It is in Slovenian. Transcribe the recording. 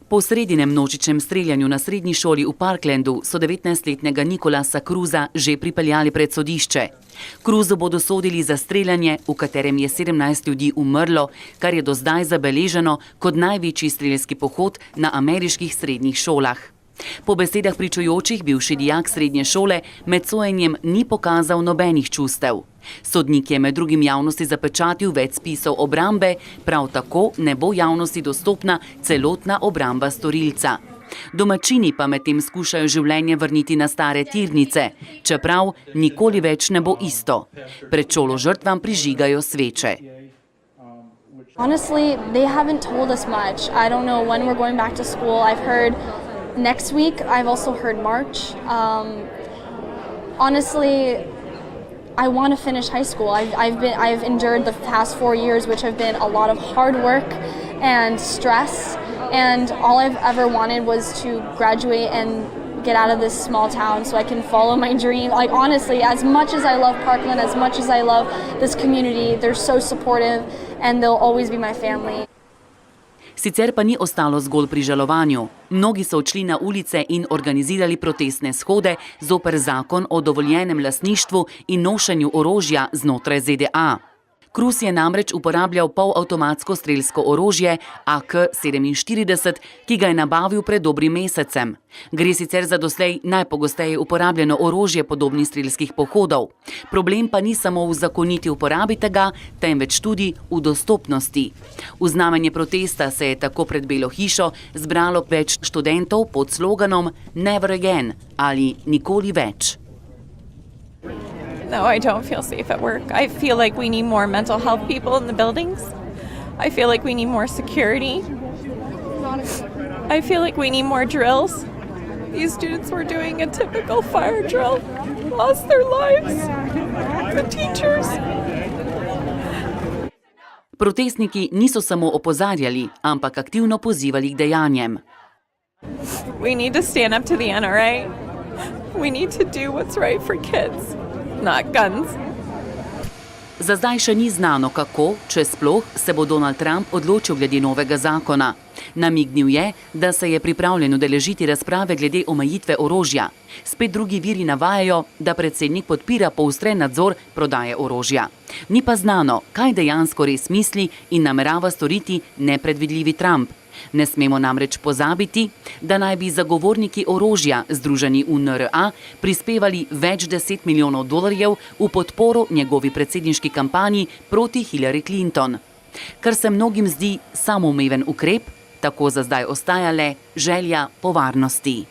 Po sredinem množičnem streljanju na srednji šoli v Parklandu so 19-letnega Nicolasa Cruza že pripeljali pred sodišče. Cruzu bodo sodili za streljanje, v katerem je 17 ljudi umrlo, kar je do zdaj zabeleženo kot največji strelski pohod na ameriških srednjih šolah. Po besedah pričujočih bivši dijak srednje šole med sojenjem ni pokazal nobenih čustev. Sodnik je med drugim javnosti zapečatil več spisov obrambe, prav tako ne bo javnosti dostopna celotna obramba storilca. Domačini pa medtem skušajo življenje vrniti na stare tirnice, čeprav nikoli več ne bo isto. Pred šolo žrtvam prižigajo sveče. Honestly, they haven't told us much. I don't know when we're going back to school. I've heard next week. I've also heard March. Honestly, I want to finish high school. I've endured the past 4 years, which have been a lot of hard work and stress. And all I've ever wanted was to graduate and get out of this small town so I can follow my dream. Like honestly, as much as I love Parkland, as much as I love this community, they're so supportive and they'll always be my family. Sicer pa ni ostalo zgolj pri žalovanju. Mnogi so odšli na ulice in organizirali protestne shode zoper zakon o dovoljenem lastništvu in nošenju orožja znotraj ZDA. Cruz je namreč uporabljal polavtomatsko strelsko orožje AK-47, ki ga je nabavil pred dobrim mesecem. Gre sicer za doslej najpogosteje uporabljeno orožje podobnih strelskih pohodov. Problem pa ni samo v zakoniti uporabi tega, temveč tudi v dostopnosti. V znamenje protesta se je tako pred Belo hišo zbralo več študentov pod sloganom Never again ali nikoli več. No, I don't feel safe at work. I feel like we need more mental health people in the buildings. I feel like we need more security. I feel like we need more drills. These students were doing a typical fire drill, lost their lives. The teachers. Protestniki niso samo opozarjali, ampak aktivno pozivali k dejanjem. We need to stand up to the NRA. We need to do what's right for kids. Not guns. Za zdaj še ni znano, kako, če sploh, se bo Donald Trump odločil glede novega zakona. Namignil je, da se je pripravljen udeležiti razprave glede omejitve orožja. Spet drugi viri navajajo, da predsednik podpira poostren nadzor prodaje orožja. Ni pa znano, kaj dejansko res misli in namerava storiti nepredvidljivi Trump. Ne smemo namreč pozabiti, da naj bi zagovorniki orožja, združeni v NRA, prispevali več $10 milijonov v podporo njegovi predsedniški kampanji proti Hillary Clinton. Kar se mnogim zdi samoumeven ukrep, tako za zdaj ostaja le želja po varnosti.